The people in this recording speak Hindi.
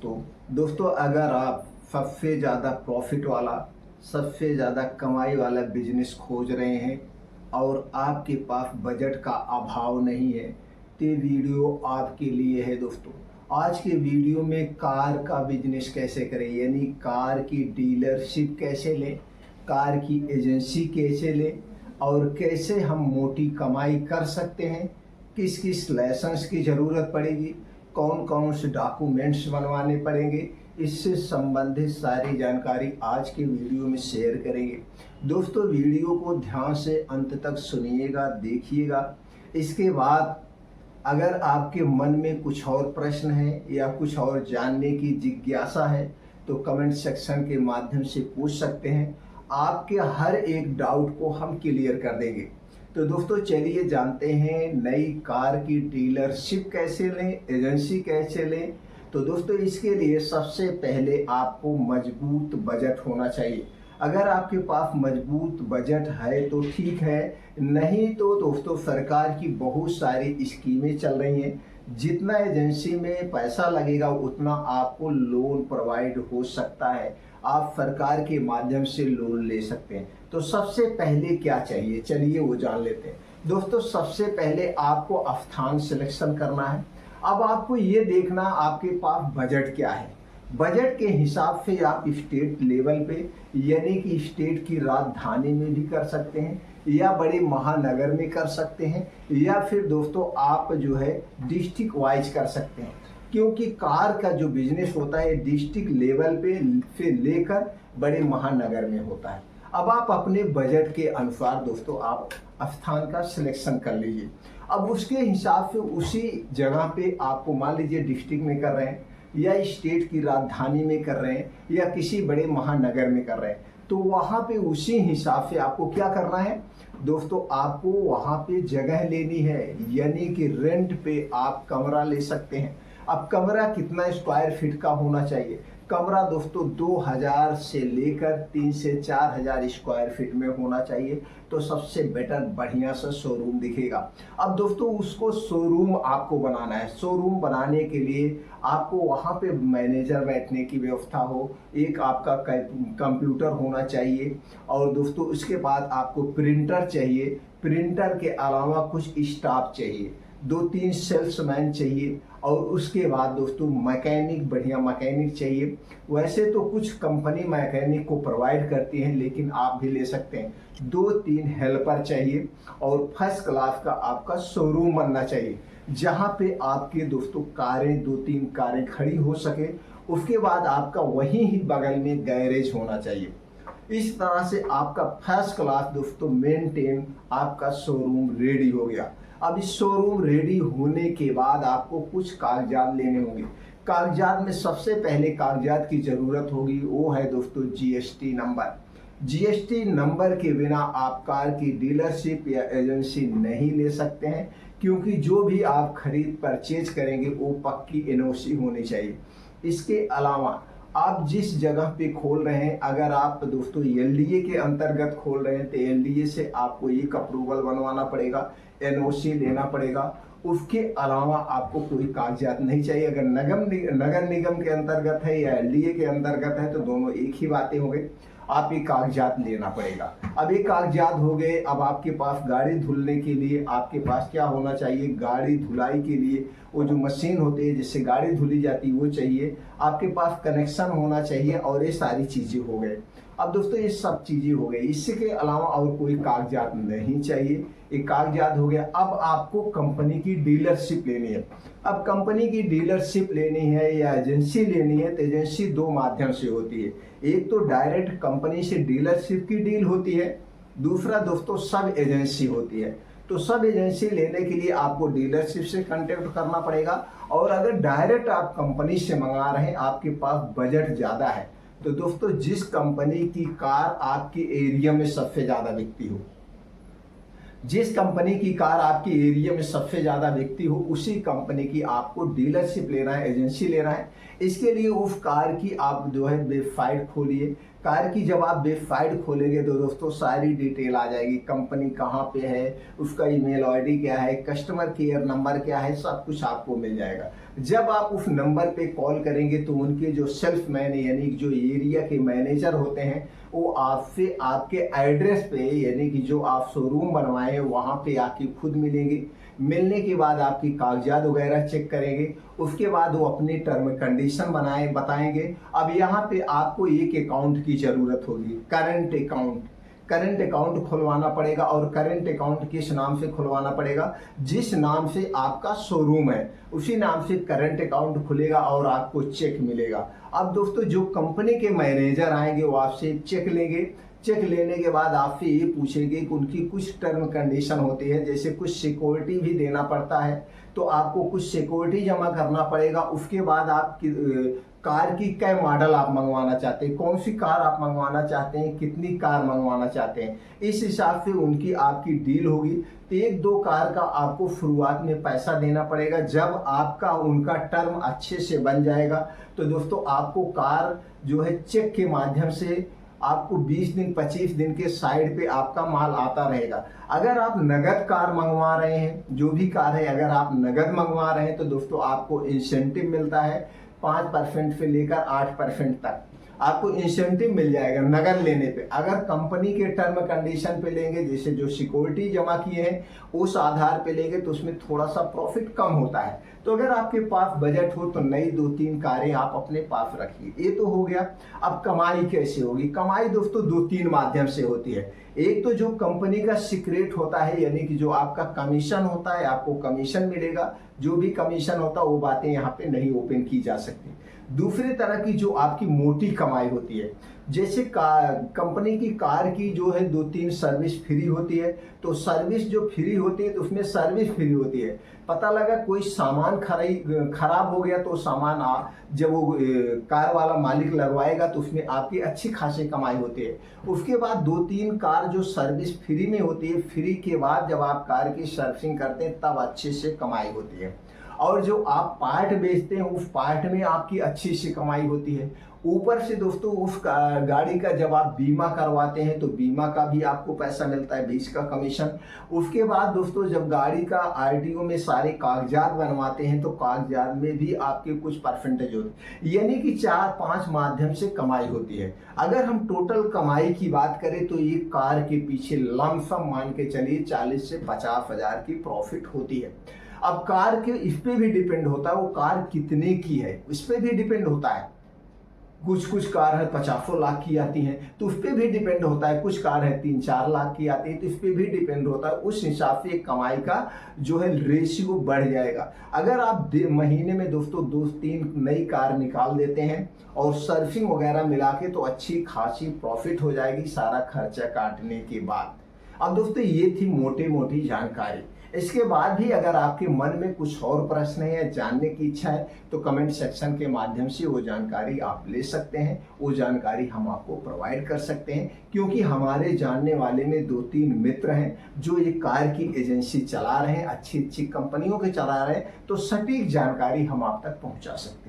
दोस्तों अगर आप सबसे ज़्यादा प्रॉफिट वाला, सबसे ज़्यादा कमाई वाला बिजनेस खोज रहे हैं और आपके पास बजट का अभाव नहीं है तो ये वीडियो आपके लिए है। दोस्तों आज के वीडियो में कार का बिजनेस कैसे करें, यानी कार की डीलरशिप कैसे लें, कार की एजेंसी कैसे लें और कैसे हम मोटी कमाई कर सकते हैं, किस किस लाइसेंस की ज़रूरत पड़ेगी, कौन कौन से डॉक्यूमेंट्स बनवाने पड़ेंगे, इससे संबंधित सारी जानकारी आज के वीडियो में शेयर करेंगे। दोस्तों वीडियो को ध्यान से अंत तक सुनिएगा, देखिएगा। इसके बाद अगर आपके मन में कुछ और प्रश्न है या कुछ और जानने की जिज्ञासा है तो कमेंट सेक्शन के माध्यम से पूछ सकते हैं। आपके हर एक डाउट को हम क्लियर कर देंगे। तो दोस्तों चलिए जानते हैं नई कार की डीलरशिप कैसे लें, एजेंसी कैसे लें। तो दोस्तों इसके लिए सबसे पहले आपको मजबूत बजट होना चाहिए। अगर आपके पास मजबूत बजट है तो ठीक है, नहीं तो दोस्तों सरकार की बहुत सारी स्कीमें चल रही हैं। जितना एजेंसी में पैसा लगेगा उतना आपको लोन प्रोवाइड हो सकता है, आप सरकार के माध्यम से लोन ले सकते हैं। तो सबसे पहले क्या चाहिए, चलिए वो जान लेते हैं। दोस्तों सबसे पहले आपको स्थान सिलेक्शन करना है। अब आपको ये देखना आपके पास बजट क्या है। बजट के हिसाब से आप स्टेट लेवल पे यानी कि स्टेट की राजधानी में भी कर सकते हैं या बड़े महानगर में कर सकते हैं या फिर दोस्तों आप जो है डिस्ट्रिक्ट वाइज कर सकते हैं, क्योंकि कार का जो बिजनेस होता है डिस्ट्रिक्ट लेवल पे से लेकर बड़े महानगर में होता है। अब आप अपने बजट के अनुसार दोस्तों आप स्थान का सिलेक्शन कर लीजिए। अब उसके हिसाब से उसी जगह पे आपको मान लीजिए डिस्ट्रिक्ट में कर रहे हैं या स्टेट की राजधानी में कर रहे हैं या किसी बड़े महानगर में कर रहे हैं, तो वहाँ पे उसी हिसाब से आपको क्या करना है दोस्तों, आपको वहाँ पे जगह लेनी है, यानी कि रेंट पे आप कमरा ले सकते हैं। अब कमरा कितना स्क्वायर फीट का होना चाहिए? कमरा दोस्तों 2000 से लेकर 3 से 4000 स्क्वायर फीट में होना चाहिए, तो सबसे बेटर बढ़िया सा शोरूम दिखेगा। अब दोस्तों उसको शोरूम आपको बनाना है। शोरूम बनाने के लिए आपको वहाँ पे मैनेजर बैठने की व्यवस्था हो, एक आपका कंप्यूटर होना चाहिए और दोस्तों उसके बाद आपको प्रिंटर चाहिए। प्रिंटर के अलावा कुछ स्टाफ चाहिए, 2-3 सेल्समैन चाहिए और उसके बाद दोस्तों मैकेनिक, बढ़िया मैकेनिक चाहिए। वैसे तो कुछ कंपनी मैकेनिक को प्रोवाइड करती हैं लेकिन आप भी ले सकते हैं। 2-3 हेल्पर चाहिए और फर्स्ट क्लास का आपका शोरूम बनना चाहिए जहां पे आपके दोस्तों कारें 2-3 कारें खड़ी हो सके। उसके बाद आपका वहीं ही बगल में गैरेज होना चाहिए। इस तरह से आपका फर्स्ट क्लास दोस्तों मेंटेन आपका शोरूम रेडी हो गया। अब इस शोरूम रेडी होने के बाद आपको कुछ कागजात लेने होंगे। कागजात में सबसे पहले कागजात की जरूरत होगी वो है दोस्तों जीएसटी नंबर। जीएसटी नंबर के बिना आप कार की डीलरशिप या एजेंसी नहीं ले सकते हैं, क्योंकि जो भी आप खरीद परचेज करेंगे वो पक्की एनओसी होनी चाहिए। इसके अलावा आप जिस जगह पे खोल रहे हैं, अगर आप दोस्तों एलडीए के अंतर्गत खोल रहे हैं तो एलडीए से आपको एक अप्रूवल बनवाना पड़ेगा, एनओसी लेना पड़ेगा। उसके अलावा आपको कोई कागजात नहीं चाहिए। अगर नगर निगम के अंतर्गत है या एलडीए के अंतर्गत है तो दोनों एक ही बातें हो गई, आप ये कागजात लेना पड़ेगा। अब ये कागजात हो गए। अब आपके पास गाड़ी धुलने के लिए आपके पास क्या होना चाहिए, गाड़ी धुलाई के लिए वो जो मशीन होती है जिससे गाड़ी धुली जाती है वो चाहिए, आपके पास कनेक्शन होना चाहिए और ये सारी चीजें हो गए। अब दोस्तों ये सब चीजें हो गई, इसके अलावा और कोई कागजात नहीं चाहिए। ये कागजात हो गया। अब आपको कंपनी की डीलरशिप लेनी है। अब कंपनी की डीलरशिप लेनी है या एजेंसी लेनी है तो एजेंसी 2 माध्यम से होती है। एक तो डायरेक्ट कंपनी से डीलरशिप की डील होती है, दूसरा दोस्तों सब एजेंसी होती है। तो सब एजेंसी लेने के लिए आपको डीलरशिप से कांटेक्ट करना पड़ेगा। और अगर डायरेक्ट आप कंपनी से मंगा रहे हैं, आपके पास बजट ज़्यादा है, तो दोस्तों जिस कंपनी की कार आपके एरिया में सबसे ज़्यादा बिकती हो, जिस कंपनी की कार आपके एरिया में सबसे ज़्यादा बिकती हो उसी कंपनी की आपको डीलरशिप लेना है, एजेंसी लेना है। इसके लिए उस कार की आप जो है वेबसाइट खोलिए, कार की जब आप वेबसाइट खोलेंगे तो दोस्तों सारी डिटेल आ जाएगी, कंपनी कहाँ पे है, उसका ईमेल आईडी क्या है, कस्टमर केयर नंबर क्या है, सब कुछ आपको मिल जाएगा। जब आप उस नंबर पे कॉल करेंगे तो उनके जो सेल्समैन यानी जो एरिया के मैनेजर होते हैं वो आपसे आपके एड्रेस पे यानी कि जो आप शोरूम बनवाए हैं वहाँ पे आके खुद मिलेंगे। मिलने के बाद आपकी कागजात वगैरह चेक करेंगे, उसके बाद वो अपनी टर्म कंडीशन बताएंगे। अब यहाँ पे आपको एक अकाउंट की ज़रूरत होगी, करंट अकाउंट खुलवाना पड़ेगा। और करंट अकाउंट किस नाम से खुलवाना पड़ेगा? जिस नाम से आपका शोरूम है उसी नाम से करंट अकाउंट खुलेगा और आपको चेक मिलेगा। अब दोस्तों जो कंपनी के मैनेजर आएंगे वो आपसे चेक लेंगे। चेक लेने के बाद आपसे ये पूछेंगे कि उनकी कुछ टर्म कंडीशन होती है, जैसे कुछ सिक्योरिटी भी देना पड़ता है, तो आपको कुछ सिक्योरिटी जमा करना पड़ेगा। उसके बाद आप कार की कै मॉडल आप मंगवाना चाहते हैं, कौन सी कार आप मंगवाना चाहते हैं, कितनी कार मंगवाना चाहते हैं, इस हिसाब से उनकी आपकी डील होगी। तो एक दो कार का आपको शुरुआत में पैसा देना पड़ेगा। जब आपका उनका टर्म अच्छे से बन जाएगा तो दोस्तों आपको कार जो है चेक के माध्यम से आपको 20 दिन 25 दिन के साइड पे आपका माल आता रहेगा। अगर आप नगद कार मंगवा रहे हैं, जो भी कार है अगर आप नगद मंगवा रहे हैं तो दोस्तों आपको इंसेंटिव मिलता है 5% से लेकर 8% तक आपको इंसेंटिव मिल जाएगा नगद लेने पे। अगर कंपनी के टर्म कंडीशन पे लेंगे, जैसे जो सिक्योरिटी जमा किए हैं उस आधार पे लेंगे तो उसमें थोड़ा सा प्रॉफिट कम होता है। तो अगर आपके पास बजट हो तो नई 2-3 कारें आप अपने पास रखिए। ये तो हो गया। अब कमाई कैसे होगी? कमाई दोस्तों 2-3 माध्यम से होती है। एक तो जो कंपनी का सीक्रेट होता है यानी कि जो आपका कमीशन होता है, आपको कमीशन मिलेगा। जो भी कमीशन होता है वो बातें यहाँ पे नहीं ओपन की जा सकती। दूसरी तरह की जो आपकी मोटी कमाई होती है, जैसे कंपनी की कार की जो है 2-3 सर्विस फ्री होती है। तो सर्विस जो फ्री होती है तो उसमें सर्विस फ्री होती है। पता लगा कोई सामान खराब हो गया तो सामान जब वो कार वाला मालिक लगवाएगा तो उसमें आपकी अच्छी खासी कमाई होती है। उसके बाद 2-3 कार जो सर्विस फ्री में होती है, फ्री के बाद जब आप कार की सर्विसिंग करते हैं तब अच्छे से कमाई होती है। और जो आप पार्ट बेचते हैं उस पार्ट में आपकी अच्छी सी कमाई होती है। ऊपर से दोस्तों उस गाड़ी का जब आप बीमा करवाते हैं तो बीमा का भी आपको पैसा मिलता है, 20 का कमीशन। उसके बाद दोस्तों जब गाड़ी का आरटीओ में सारे कागजात बनवाते हैं तो कागजात में भी आपके कुछ परसेंटेज होते हैं, यानी कि 4-5 माध्यम से कमाई होती है। अगर हम टोटल कमाई की बात करें तो एक कार के पीछे लमसम मान के चलिए 40 से 50 हजार की प्रॉफिट होती है। अब कार के इस पे भी डिपेंड होता है वो कार कितने की है, इस पे भी डिपेंड होता है। कुछ कार है 50 लाख की आती हैं तो उस पर भी डिपेंड होता है। कुछ कार है 3-4 लाख की आती है तो इस पर भी डिपेंड होता है। उस हिसाब से कमाई का जो है रेशियो बढ़ जाएगा। अगर आप महीने में दोस्तों 2-3 नई कार निकाल देते हैं और सर्विसिंग वगैरह मिला के तो अच्छी खासी प्रॉफिट हो जाएगी सारा खर्चा काटने के बाद। अब दोस्तों ये थी मोटी जानकारी। इसके बाद भी अगर आपके मन में कुछ और प्रश्न है या जानने की इच्छा है तो कमेंट सेक्शन के माध्यम से वो जानकारी आप ले सकते हैं। वो जानकारी हम आपको प्रोवाइड कर सकते हैं, क्योंकि हमारे जानने वाले में 2-3 मित्र हैं जो ये कार की एजेंसी चला रहे हैं, अच्छी कंपनियों के चला रहे हैं, तो सटीक जानकारी हम आप तक पहुंचा सकते हैं।